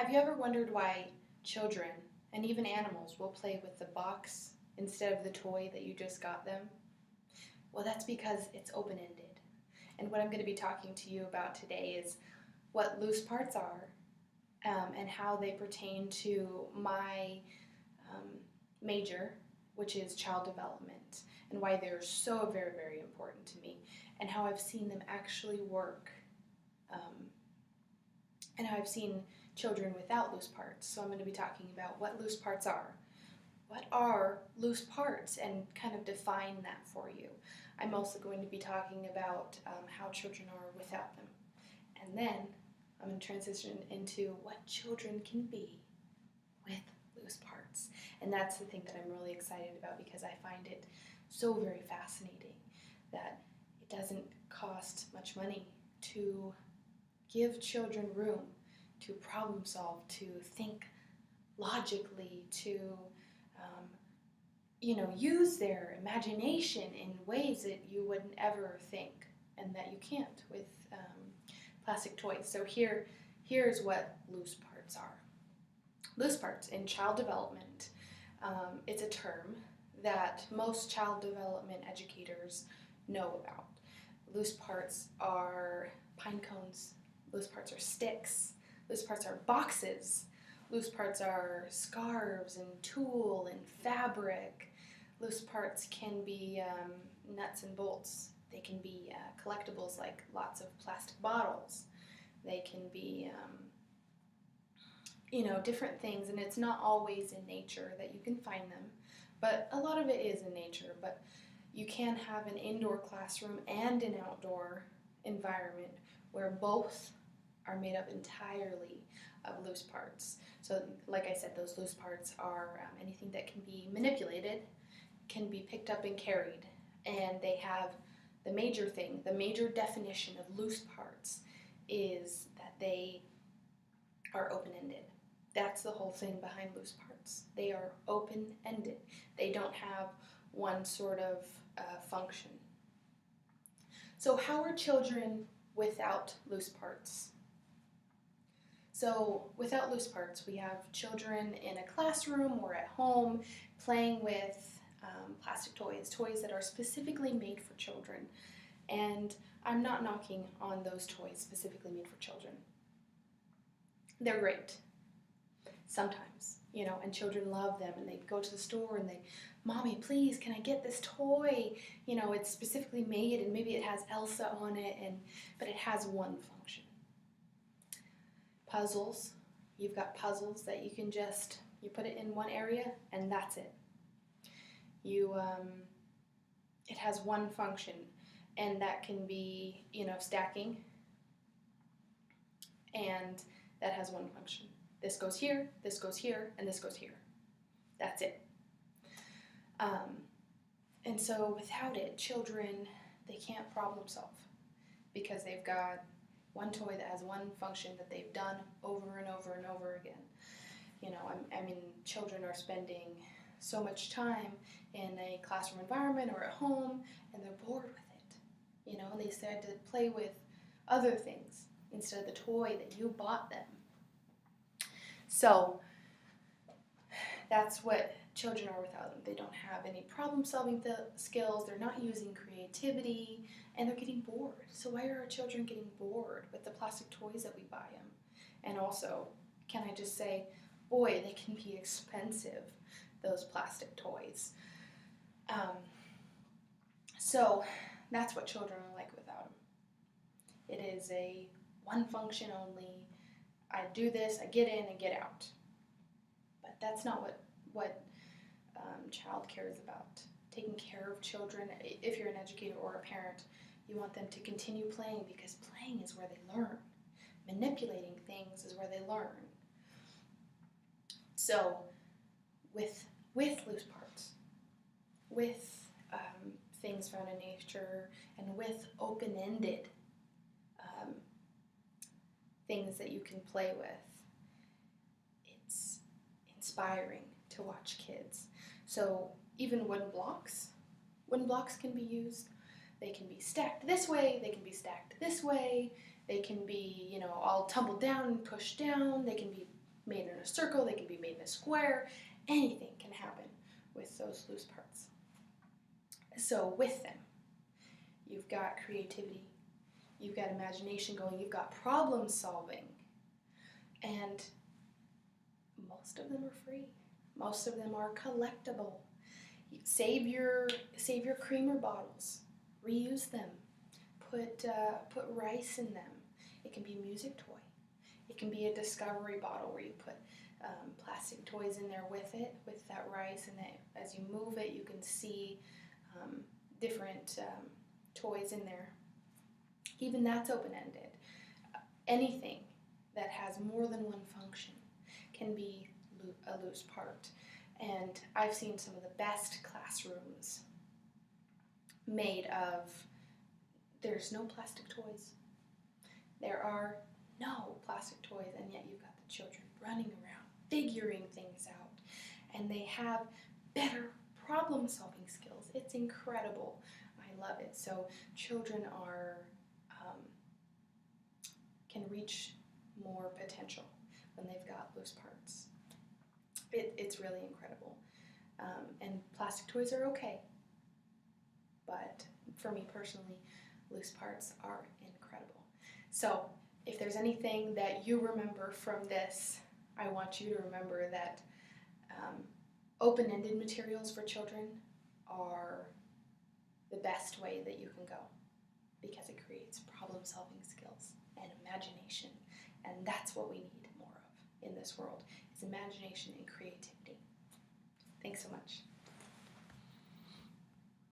Have you ever wondered why children and even animals will play with the box instead of the toy that you just got them? Well, that's because it's open-ended. And what I'm going to be talking to you about today is what loose parts are and how they pertain to my major, which is child development, and why they're so very, very important to me, and how I've seen them actually work, and how I've seen children without loose parts. So I'm going to be talking about what loose parts are. What are loose parts, and kind of define that for you. I'm also going to be talking about how children are without them. And then I'm going to transition into what children can be with loose parts. And that's the thing that I'm really excited about, because I find it so very fascinating that it doesn't cost much money to give children room to problem solve, to think logically, to use their imagination in ways that you wouldn't ever think, and that you can't with plastic toys. So here's what loose parts are. Loose parts in child development, it's a term that most child development educators know about. Loose parts are pine cones, loose parts are sticks, loose parts are boxes, loose parts are scarves and tulle and fabric. Loose parts can be nuts and bolts. They can be collectibles like lots of plastic bottles. They can be different things, and it's not always in nature that you can find them, but a lot of it is in nature. But you can have an indoor classroom and an outdoor environment where both are made up entirely of loose parts. So like I said, those loose parts are anything that can be manipulated, can be picked up and carried, and they have the major definition of loose parts is that they are open-ended. That's the whole thing behind loose parts. They are open-ended. They don't have one sort of function. So how are children without loose parts? So without loose parts, we have children in a classroom or at home playing with plastic toys that are specifically made for children. And I'm not knocking on those toys specifically made for children. They're great. Sometimes, and children love them, and they go to the store and they, "Mommy, please, can I get this toy?" It's specifically made, and maybe it has Elsa on it, but it has one function. Puzzles. You've got puzzles that you can you put it in one area and that's it. It has one function, and that can be, stacking, and that has one function. This goes here, and this goes here. That's it. And so without it, children, they can't problem solve, because they've got one toy that has one function that they've done over and over and over again. Children are spending so much time in a classroom environment or at home, and they're bored with it. And they decide to play with other things instead of the toy that you bought them. So that's what children are without them. They don't have any problem-solving skills, they're not using creativity, and they're getting bored. So why are our children getting bored with the plastic toys that we buy them? And also, can I just say, boy, they can be expensive, those plastic toys. So that's what children are like without them. It is a one function only. I do this, I get in and get out. But that's not what child care is about. Taking care of children. If you're an educator or a parent, you want them to continue playing, because playing is where they learn. Manipulating things is where they learn. So with loose parts, with things found in nature, and with open-ended things that you can play with, it's inspiring to watch kids. So even wooden blocks can be used. They can be stacked this way, they can be stacked this way, they can be, all tumbled down and pushed down, they can be made in a circle, they can be made in a square. Anything can happen with those loose parts. So with them, you've got creativity, you've got imagination going, you've got problem solving, and most of them are free. Most of them are collectible. Save your creamer bottles, reuse them, put rice in them. It can be a music toy. It can be a discovery bottle where you put plastic toys in there with it, with that rice, and that as you move it, you can see different toys in there. Even that's open-ended. Anything that has more than one function can be a loose part. And I've seen some of the best classrooms made of, there's no plastic toys. There are no plastic toys, and yet you've got the children running around, figuring things out, and they have better problem-solving skills. It's incredible. I love it. So children can reach more potential when they've got loose parts. It's really incredible. And plastic toys are okay, but for me personally, loose parts are incredible. So if there's anything that you remember from this, I want you to remember that open-ended materials for children are the best way that you can go, because it creates problem-solving skills and imagination, and that's what we need more of in this world, is imagination and creativity. Thanks so much.